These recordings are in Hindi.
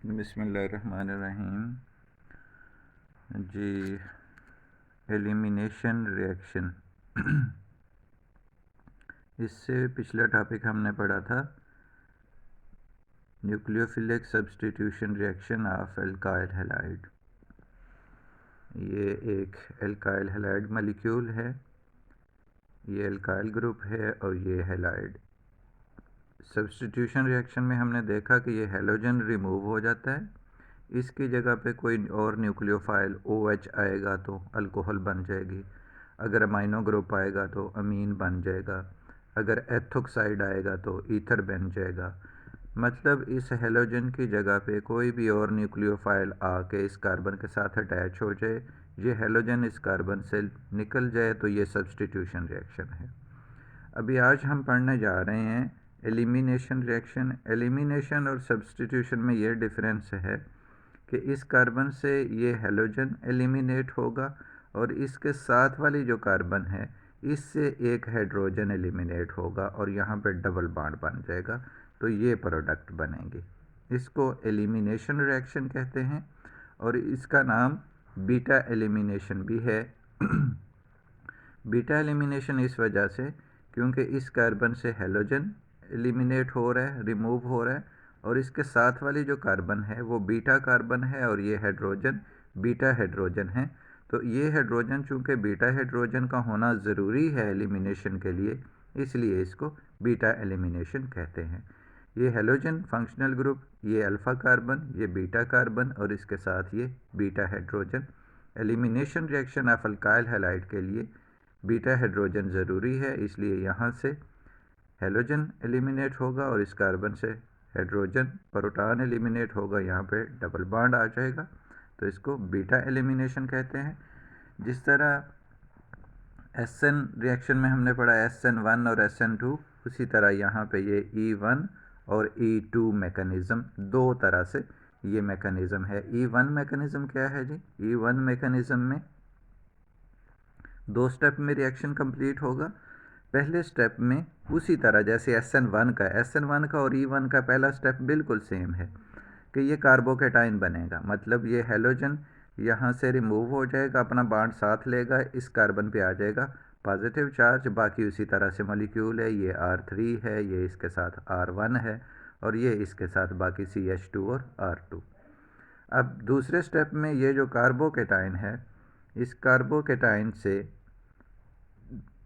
बिस्मिल्लाहिर्रहमानिर्रहीम जी। Elimination reaction. इससे पिछला टॉपिक हमने पढ़ा था nucleophilic substitution reaction of alkyl halide. ये एक एल्काइल हैलाइड मॉलिक्यूल है, ये एल्काइल ग्रुप है और ये हैलाइड। सब्स्टिट्यूशन रिएक्शन में हमने देखा कि ये हैलोजन रिमूव हो जाता है, इसकी जगह पे कोई और न्यूक्लियोफाइल OH आएगा तो अल्कोहल बन जाएगी। अगर अमाइनो ग्रुप आएगा तो अमीन बन जाएगा। अगर एथोक्साइड आएगा तो ईथर बन जाएगा। मतलब इस हैलोजन की जगह पे कोई भी और न्यूक्लियोफाइल आके इस कार्बन के साथ अटैच हो जाए, ये हैलोजन इस कार्बन से निकल जाए, तो ये सब्स्टिट्यूशन रिएक्शन है। अभी आज हम पढ़ने जा रहे हैं एलिमिनेशन रिएक्शन। एलिमिनेशन और सब्स्टिट्यूशन में ये डिफरेंस है कि इस कार्बन से ये हैलोजन एलिमिनेट होगा और इसके साथ वाली जो कार्बन है इससे एक हाइड्रोजन एलिमिनेट होगा और यहाँ पे डबल बॉन्ड बन जाएगा, तो ये प्रोडक्ट बनेंगे। इसको एलिमिनेशन रिएक्शन कहते हैं और इसका नाम बीटा एलिमिनेशन भी है। बीटा एलिमिनेशन इस वजह से क्योंकि इस कार्बन से हैलोजन एलिमिनेट हो रहा है, रिमूव हो रहा है, और इसके साथ वाली जो कार्बन है वो बीटा कार्बन है और ये हाइड्रोजन बीटा हाइड्रोजन है। तो ये हाइड्रोजन चूँकि बीटा हाइड्रोजन का होना ज़रूरी है एलिमिनेशन के लिए, इसलिए इसको बीटा एलिमिनेशन कहते हैं। ये हैलोजन फंक्शनल ग्रुप, ये अल्फ़ा कार्बन, ये बीटा कार्बन और इसके साथ ये beta hydrogen. Elimination reaction of alkyl halide के लिए बीटा हाइड्रोजन ज़रूरी है, इसलिए यहाँ से हैलोजन एलिमिनेट होगा और इस कार्बन से हाइड्रोजन प्रोटॉन एलिमिनेट होगा, यहाँ पे डबल बॉन्ड आ जाएगा, तो इसको बीटा एलिमिनेशन कहते हैं। जिस तरह SN रिएक्शन में हमने पढ़ा SN1 और SN2, उसी तरह यहाँ पे ये E1 और E2 मैकेनिज़्म, दो तरह से ये मैकेनिज़्म है। E1 मैकेनिज़्म क्या है जी? E1 मैकेनिज़्म में दो स्टेप में रिएक्शन कंप्लीट होगा। पहले स्टेप में उसी तरह जैसे SN1 का और E1 का पहला स्टेप बिल्कुल सेम है कि ये कार्बोकेटाइन बनेगा। मतलब ये हैलोजन यहाँ से रिमूव हो जाएगा, अपना बॉन्ड साथ लेगा, इस कार्बन पे आ जाएगा पॉजिटिव चार्ज। बाकी उसी तरह से मॉलिक्यूल है, ये R3 है, ये इसके साथ R1 है और ये इसके साथ बाकी CH2 और R2। अब दूसरे स्टेप में ये जो कार्बोकेटाइन है, इस कार्बोकेटाइन से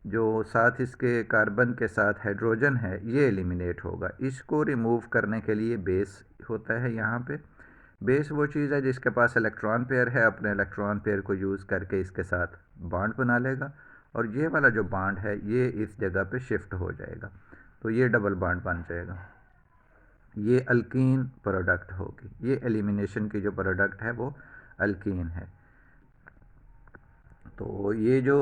जो साथ इसके कार्बन के साथ हाइड्रोजन है ये एलिमिनेट होगा। इसको रिमूव करने के लिए बेस होता है यहाँ पे। बेस वो चीज़ है जिसके पास इलेक्ट्रॉन पेयर है, अपने इलेक्ट्रॉन पेयर को यूज़ करके इसके साथ बॉन्ड बना लेगा और ये वाला जो बॉन्ड है ये इस जगह पे शिफ्ट हो जाएगा, तो ये डबल बॉन्ड बन जाएगा। ये अल्कीन प्रोडक्ट होगी। ये एलिमिनेशन की जो प्रोडक्ट है वो अल्कीन है। तो ये जो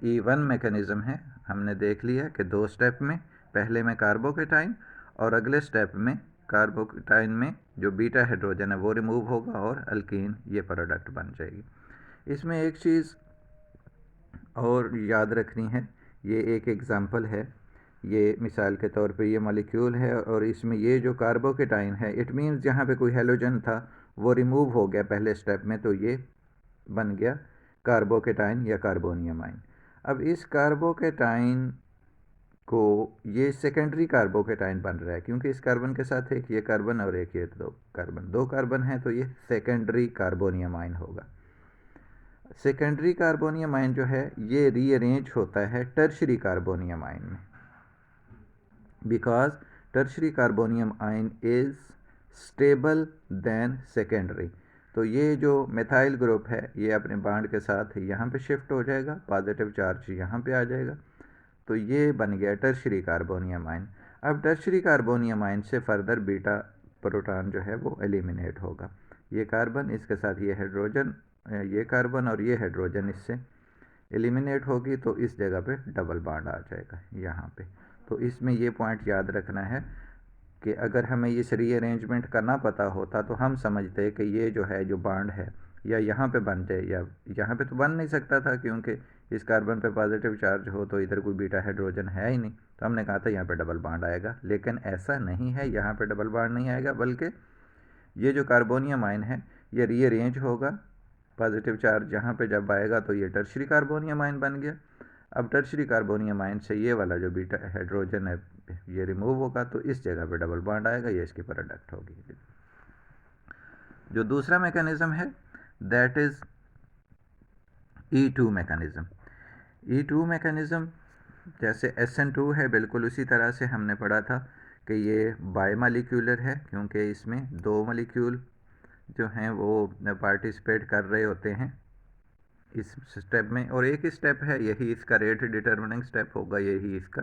E1 मैकेनिज़्म है हमने देख लिया कि दो स्टेप में, पहले में कार्बोकेटाइन और अगले स्टेप में कार्बोकेटाइन में जो बीटा हाइड्रोजन है वो रिमूव होगा और अल्कीन ये प्रोडक्ट बन जाएगी। इसमें एक चीज़ और याद रखनी है, ये एक एग्ज़ाम्पल है। ये मिसाल के तौर पे ये मॉलिक्यूल है और इसमें ये जो कार्बोकेटाइन है, इट मीन्स जहाँ पे कोई हैलोजन था वो रिमूव हो गया पहले स्टेप में, तो ये बन गया कार्बोकेटाइन या कार्बोनियम आइन। अब इस कार्बोकेटाइन को ये सेकेंडरी कार्बोकेटाइन बन रहा है क्योंकि इस कार्बन के साथ एक ये कार्बन और एक ये दो कार्बन है, तो ये सेकेंडरी कार्बोनियम आइन होगा। सेकेंडरी कार्बोनियम आइन जो है ये रीअरेंज होता है टर्शरी कार्बोनियम आइन में, बिकॉज टर्शरी कार्बोनियम आइन इज़ स्टेबल देन सेकेंडरी। तो ये जो मेथाइल ग्रुप है ये अपने बॉन्ड के साथ यहाँ पे शिफ्ट हो जाएगा, पॉजिटिव चार्ज यहाँ पे आ जाएगा, तो ये बन गया टर्शरी कार्बोनियम आइन। अब टर्शरी कार्बोनियम आइन से फर्दर बीटा प्रोटॉन जो है वो एलिमिनेट होगा। ये कार्बन, इसके साथ ये हाइड्रोजन, ये कार्बन और ये हाइड्रोजन इससे एलिमिनेट होगी, तो इस जगह पे डबल बॉन्ड आ जाएगा यहाँ पे। तो इसमें ये पॉइंट याद रखना है कि अगर हमें इस रीअरेंजमेंट करना पता होता तो हम समझते कि ये जो है जो बॉन्ड है या यहाँ पे बन जाए या यहाँ पे तो बन नहीं सकता था क्योंकि इस कार्बन पे पॉजिटिव चार्ज हो तो इधर कोई बीटा हाइड्रोजन है ही नहीं, तो हमने कहा था यहाँ पे डबल बॉन्ड आएगा। लेकिन ऐसा नहीं है, यहाँ पे डबल बॉन्ड नहीं आएगा, बल्कि ये जो कार्बोनियम आयन है ये रीअरेंज होगा, पॉजिटिव चार्ज जहाँ पे जब आएगा तो ये टर्शरी कार्बोनियम आयन बन गया। अब टर्शरी कार्बोनियम आयन से ये वाला जो बीटा हाइड्रोजन है ये रिमूव होगा, तो इस जगह पे डबल बॉन्ड आएगा, ये इसकी प्रोडक्ट होगी। जो दूसरा मैकेनिज्म है that is E2 mechanism. E2 mechanism जैसे SN2 है, बिल्कुल उसी तरह से हमने पढ़ा था कि ये बायमॉलिक्यूलर है, क्योंकि इसमें दो मॉलिक्यूल जो हैं वो पार्टिसिपेट कर रहे होते हैं इस स्टेप में, और एक ही स्टेप है, यही इसका रेट डिटर्मिनिंग स्टेप होगा, यही इसका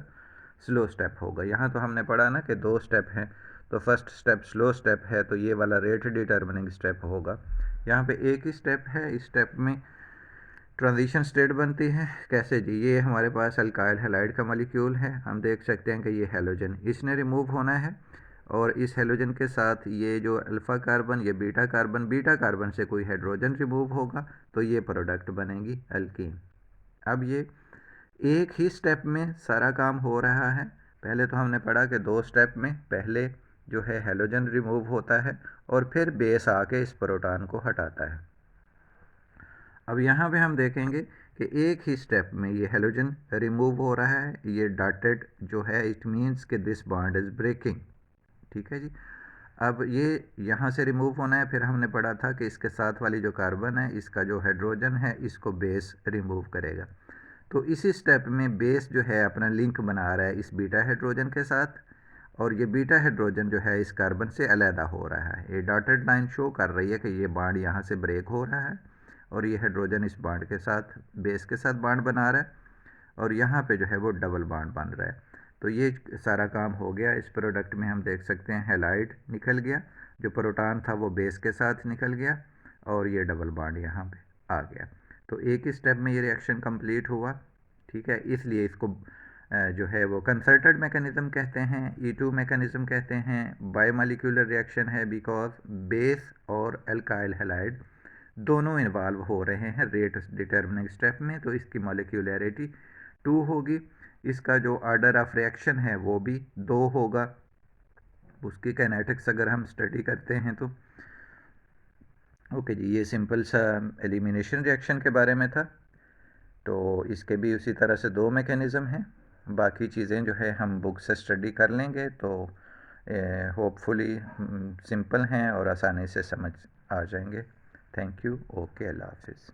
स्लो स्टेप होगा। यहाँ तो हमने पढ़ा ना कि दो स्टेप हैं, तो फर्स्ट स्टेप स्लो स्टेप है, तो ये वाला रेट डिटर्मिनिंग स्टेप होगा। यहाँ पे एक ही स्टेप है, इस स्टेप में ट्रांजिशन स्टेट बनती है। कैसे जी? ये हमारे पास अल्काइल हैलाइड का मॉलिक्यूल है, हम देख सकते हैं कि ये हैलोजन इसने रिमूव होना है, और इस हैलोजन के साथ ये जो अल्फ़ा कार्बन, ये बीटा कार्बन से कोई हाइड्रोजन रिमूव होगा, तो ये प्रोडक्ट बनेगी एल्कीन। अब ये एक ही स्टेप में सारा काम हो रहा है। पहले तो हमने पढ़ा कि दो स्टेप में पहले जो है हैलोजन रिमूव होता है और फिर बेस आके इस प्रोटॉन को हटाता है। अब यहाँ पे हम देखेंगे कि एक ही स्टेप में ये हैलोजन रिमूव हो रहा है, ये डॉटेड जो है इट मीन्स कि दिस बॉन्ड इज़ ब्रेकिंग। ठीक है जी। अब ये यहाँ से रिमूव होना है, फिर हमने पढ़ा था कि इसके साथ वाली जो कार्बन है, इसका जो हाइड्रोजन है, इसको बेस रिमूव करेगा। तो इसी स्टेप में बेस जो है अपना लिंक बना रहा है इस बीटा हाइड्रोजन के साथ, और ये बीटा हाइड्रोजन जो है इस कार्बन से अलहदा हो रहा है। ये डॉटेड लाइन शो कर रही है कि ये बॉन्ड यहाँ से ब्रेक हो रहा है, और ये हाइड्रोजन इस बॉन्ड के साथ बेस के साथ बॉन्ड बना रहा है, और यहाँ पे जो है वो डबल बॉन्ड बन रहा है। तो ये सारा काम हो गया। इस प्रोडक्ट में हम देख सकते हैं हैलाइड निकल गया, जो प्रोटॉन था वो बेस के साथ निकल गया, और ये डबल बॉन्ड यहाँ पे आ गया। तो एक ही स्टेप में ये रिएक्शन कंप्लीट हुआ। ठीक है, इसलिए इसको जो है वो कंसर्टेड मैकेनिज्म कहते हैं, E2 मैकेनिज्म कहते हैं। बायोमॉलिक्यूलर रिएक्शन है बिकॉज बेस और अल्काइल हैलाइड दोनों इन्वॉल्व हो रहे हैं रेट डिटर्मिनिंग स्टेप में, तो इसकी मॉलिक्यूलरिटी 2 होगी। इसका जो ऑर्डर ऑफ रिएक्शन है वो भी 2 होगा। उसकी काइनेटिक्स अगर हम स्टडी करते हैं तो ओके जी, ये सिंपल सा एलिमिनेशन रिएक्शन के बारे में था। तो इसके भी उसी तरह से 2 मैकेनिज़्म हैं। बाकी चीज़ें जो है हम बुक से स्टडी कर लेंगे, तो होपफुली सिंपल हैं और आसानी से समझ आ जाएंगे। Thank you. ओके, अल्लाह हाफिज़।